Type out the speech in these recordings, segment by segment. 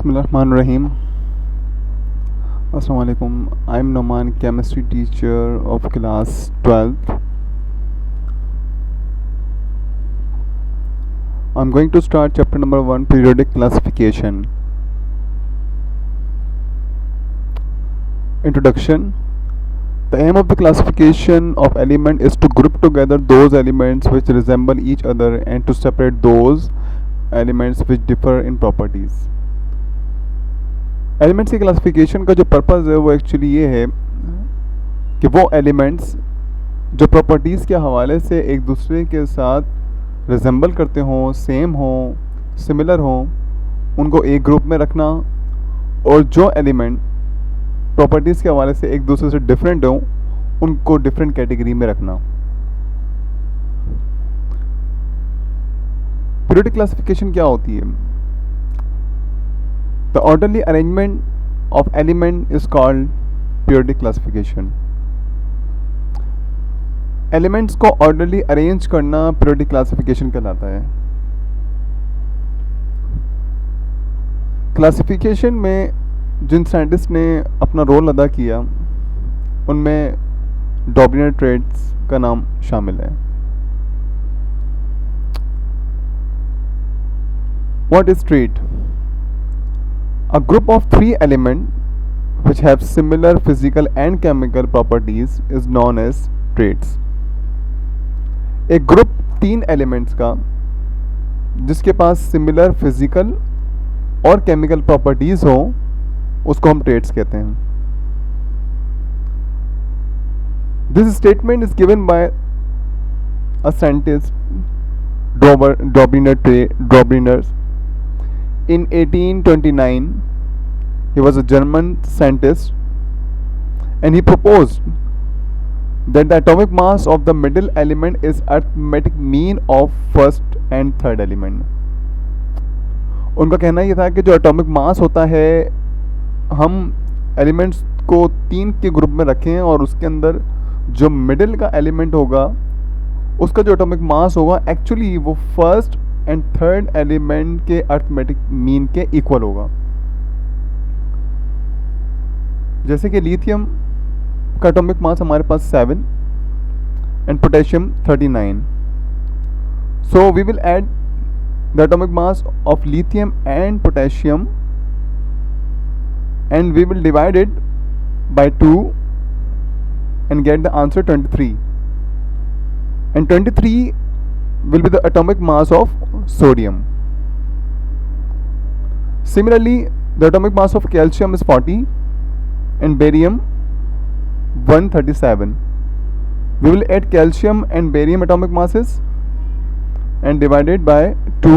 Bismillahirrahmanirrahim. Assalamu alaikum. I'm Noman, chemistry teacher of class 12th. I'm going to start chapter number 1, periodic classification. Introduction. The aim of the classification of element is to group together those elements which resemble each other and to separate those elements which differ in properties. Elements की classification का जो purpose है वो actually ये है कि वो elements जो प्रॉपर्टीज़ के हवाले से एक दूसरे के साथ रिजेंबल करते हों, सेम हों, सिमिलर हों, उनको एक ग्रुप में रखना, और जो एलिमेंट प्रॉपर्टीज़ के हवाले से एक दूसरे से डिफरेंट हों उनको डिफरेंट कैटेगरी में रखना. पीरियोडिक क्लासिफिकेशन क्या होती है? The orderly arrangement of element is called periodic classification. Elements को orderly arrange करना periodic classification कहलाता है. Classification में जिन साइंटिस्ट ने अपना रोल अदा किया उनमें डॉबलिनर ट्रेड्स का नाम शामिल है. What is trait? A group of three elements which have similar physical and chemical properties is known as traits. एक ग्रुप तीन एलिमेंट्स का जिसके पास सिमिलर फिजिकल और केमिकल प्रॉपर्टीज हो उसको हम ट्रेट्स कहते हैं. This statement is given by a scientist Dobryner in 1829. He was a German scientist and he proposed that the atomic mass of the middle element is arithmetic mean of first and third element. उनका कहना ये था कि जो atomic mass होता है हम elements को तीन के ग्रुप में रखें और उसके अंदर जो मिडिल का एलिमेंट होगा उसका जो एटॉमिक मास होगा एक्चुअली वो फर्स्ट एंड थर्ड एलिमेंट के अर्थमेटिक मीन के इक्वल होगा. जैसे कि लिथियम का एटॉमिक मास हमारे पास 7 and potassium 39. So we will add the atomic mass of lithium and potassium and we will divide it by 2 and get the answer 23. And 23 will be the atomic mass of sodium. Similarly, the atomic mass of calcium is 40 and barium 137. We will add calcium and barium atomic masses and divide it by 2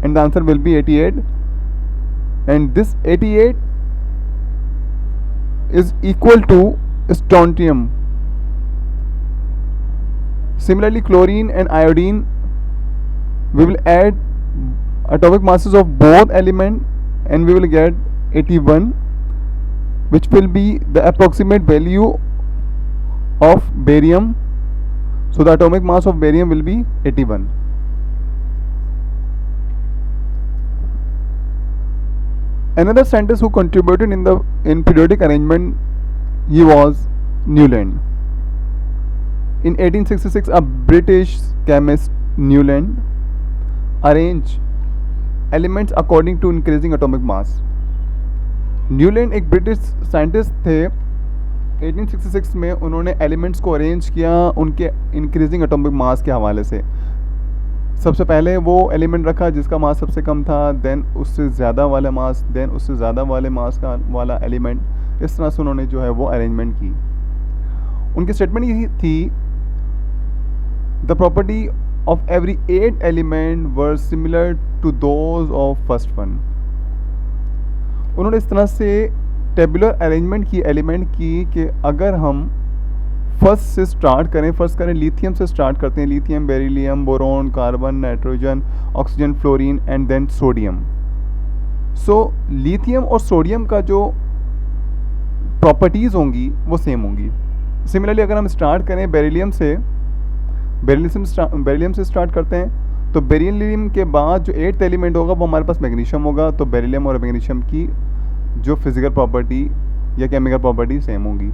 and the answer will be 88. And this 88 is equal to strontium. Similarly, chlorine and iodine, we will add atomic masses of both elements and we will get 81, which will be the approximate value of barium. So the atomic mass of barium will be 81. Another scientist who contributed in periodic arrangement, he was Newland. In 1866, a British chemist Newland arranged elements according to increasing atomic mass. Newland एक British scientist थे. 1866 में उन्होंने elements को arrange किया उनके increasing atomic मास के हवाले से. सबसे पहले वो एलिमेंट रखा जिसका मास सबसे कम था, देन उससे ज़्यादा वाला मास, देन उससे ज़्यादा वाले मास का वाला एलिमेंट. इस तरह से उन्होंने जो है वो अरेंजमेंट की. उनकी स्टेटमेंट यही थी, the property of every 8 element were similar to those of first one. उन्होंने इस तरह से टेबुलर अरेंजमेंट की एलिमेंट की कि अगर हम फर्स्ट से स्टार्ट करें, फर्स्ट करें लिथियम से स्टार्ट करते हैं, lithium, beryllium, boron, carbon, nitrogen, oxygen, fluorine and then sodium. So lithium और सोडियम का जो प्रॉपर्टीज़ होंगी वो सेम होंगी. सिमिलरली अगर हम स्टार्ट करें बेरिलियम से स्टार्ट करते हैं तो बेरिलियम के बाद जो 8th एलिमेंट होगा वो हमारे पास मैग्नीशियम होगा, तो बेरिलियम और मैग्नीशियम की जो फिजिकल प्रॉपर्टी या केमिकल प्रॉपर्टी सेम होगी।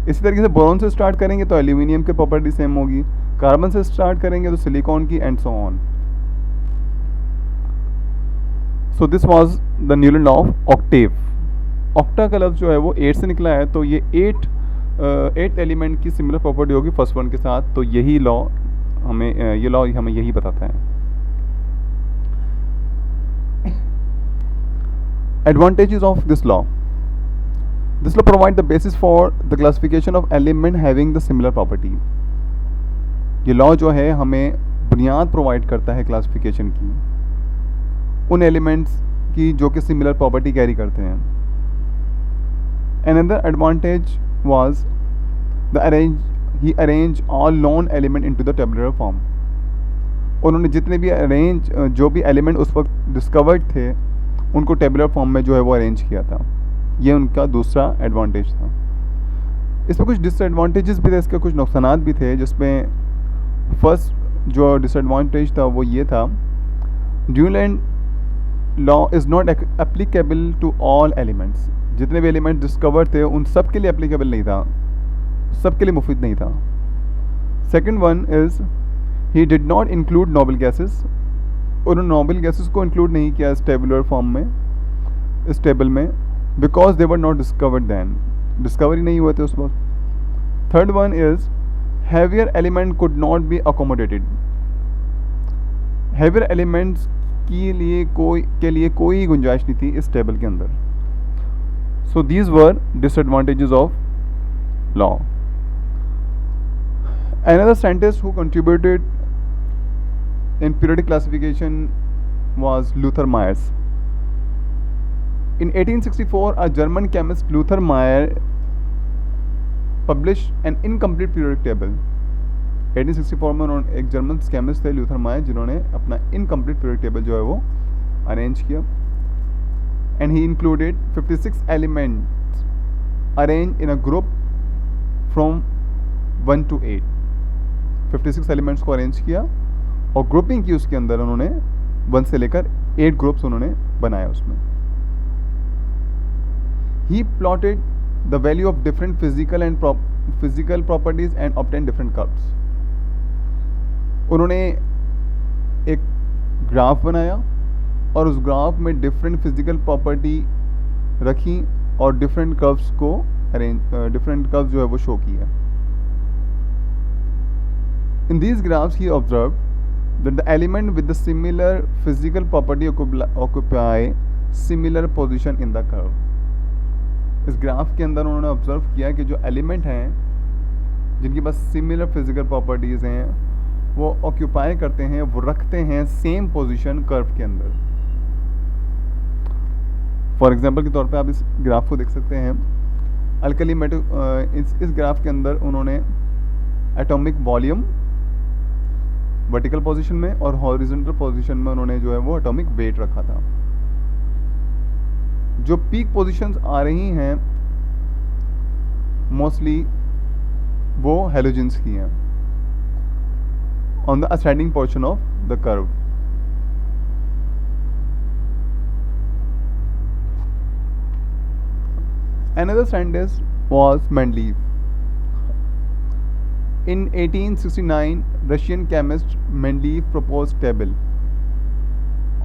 इसी तरीके से बोरॉन से स्टार्ट करेंगे तो एल्यूमिनियम की प्रॉपर्टी सेम होगी, कार्बन से स्टार्ट करेंगे तो सिलिकॉन की, and so on. So this was the Newland law of octave. Octa का लफ्ज़ जो है वो 8 से निकला है, तो ये 8th एलिमेंट की सिमिलर प्रॉपर्टी होगी फर्स्ट वन के साथ, तो यही लॉ हमें यही बताता है। Advantages of this law. This law provides the basis for the classification of element having the similar property. ये लॉ जो है हमें बुनियाद प्रोवाइड करता है क्लासिफिकेशन की, उन एलिमेंट्स की जो कि सिमिलर प्रॉपर्टी कैरी करते हैं। Another advantage was he arranged all known element into the tabular form. उन्होंने जितने भी जो भी एलिमेंट उस वक्त डिस्कवर्ड थे उनको टेबुलर फॉर्म में जो है वो अरेंज किया था। ये उनका दूसरा एडवांटेज था। इसमें कुछ डिसएडवांटेजेस भी थे, इसके कुछ नुकसानात भी थे, जिसमें फर्स्ट जो डिसएडवांटेज था वो ये था, Newland law is not applicable to all elements. जितने भी एलिमेंट डिस्कवर थे उन सब के लिए एप्लीकेबल नहीं था, सबके लिए मुफीद नहीं था। Second one is he did not include noble gases. उन्होंने नोबल गैसेस को इंक्लूड नहीं किया इस टेबुलर फॉर्म में, इस टेबल में, because they were not discovered then, discovery नहीं हुए थे उस वक्त। Third one is heavier element could not be accommodated. Heavier elements के लिए कोई गुंजाइश नहीं थी इस टेबल के अंदर। So these were disadvantages of law. Another scientist who contributed in periodic classification was Luther Myers. In 1864, a German chemist Luther Meyer published an incomplete periodic table. 1864 में उन्होंने एक जर्मन केमिस्ट थे लूथर मायर, जिन्होंने अपना incomplete period table जो है वो arrange किया। And he included 56 elements arrange in a group from 1 to 8। 56 elements को अरेंज किया और ग्रुपिंग की उसके अंदर उन्होंने 1 से लेकर 8 ग्रुप्स उन्होंने बनाया उसमें। He plotted the value of different physical properties and obtain different curves. उन्होंने एक ग्राफ बनाया और उस ग्राफ में डिफरेंट फिजिकल प्रॉपर्टी रखी और डिफरेंट कर्व्स को डिफरेंट कर्व्स जो है वो शो किया। In these graphs, he observed that the element with the similar physical property occupy similar position in the curve. इस ग्राफ के अंदर उन्होंने ऑब्जर्व किया कि जो एलिमेंट हैं जिनके पास सिमिलर फिजिकल प्रॉपर्टीज़ हैं वो ऑक्यूपाई करते हैं, वो रखते हैं सेम पोजीशन कर्व के अंदर। फॉर एग्जांपल के तौर पे आप इस ग्राफ को देख सकते हैं। अल्कली मेटल इस ग्राफ के अंदर उन्होंने एटॉमिक वॉल्यूम वर्टिकल पोजीशन में और हॉरिजॉन्टल पोजीशन में उन्होंने जो है वो एटॉमिक वेट रखा था। जो पीक पोजीशंस आ रही हैं मोस्टली वो हैलोजेंस की हैं on the ascending portion of the curve. Another scientist was Mendeleev. In 1869, Russian chemist Mendeleev proposed table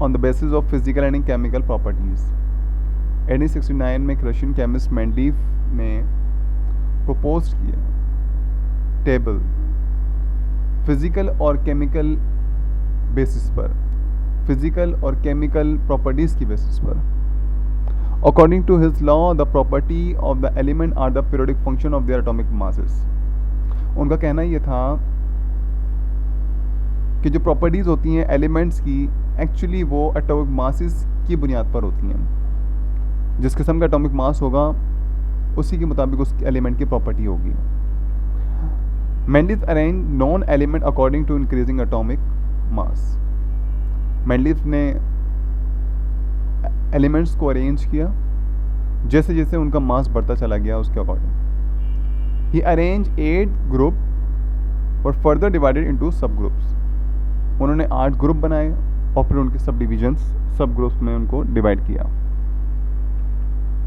on the basis of physical and chemical properties. 1869 में एक रशियन केमिस्ट मेंडलीव ने propose किया table physical और chemical basis पर, physical और chemical properties की basis पर। According to his law, the property of the element are the periodic function of their atomic masses. उनका कहना ये था कि जो प्रॉपर्टीज़ होती हैं एलिमेंट्स की, एक्चुअली वो एटॉमिक मासेस की बुनियाद पर होती हैं। जिस किस्म का एटॉमिक मास होगा उसी के मुताबिक उस एलिमेंट की प्रॉपर्टी होगी। Mendeleev arrange non element according to increasing atomic mass. Mendeleev ने एलिमेंट्स को अरेंज किया जैसे जैसे उनका मास बढ़ता चला गया उसके अकॉर्डिंग। ही अरेंज 8 ग्रुप और further divided into subgroups. उन्होंने 8 ग्रुप बनाए और फिर उनके सब डिविजन्स सब ग्रुप्स में उनको डिवाइड किया।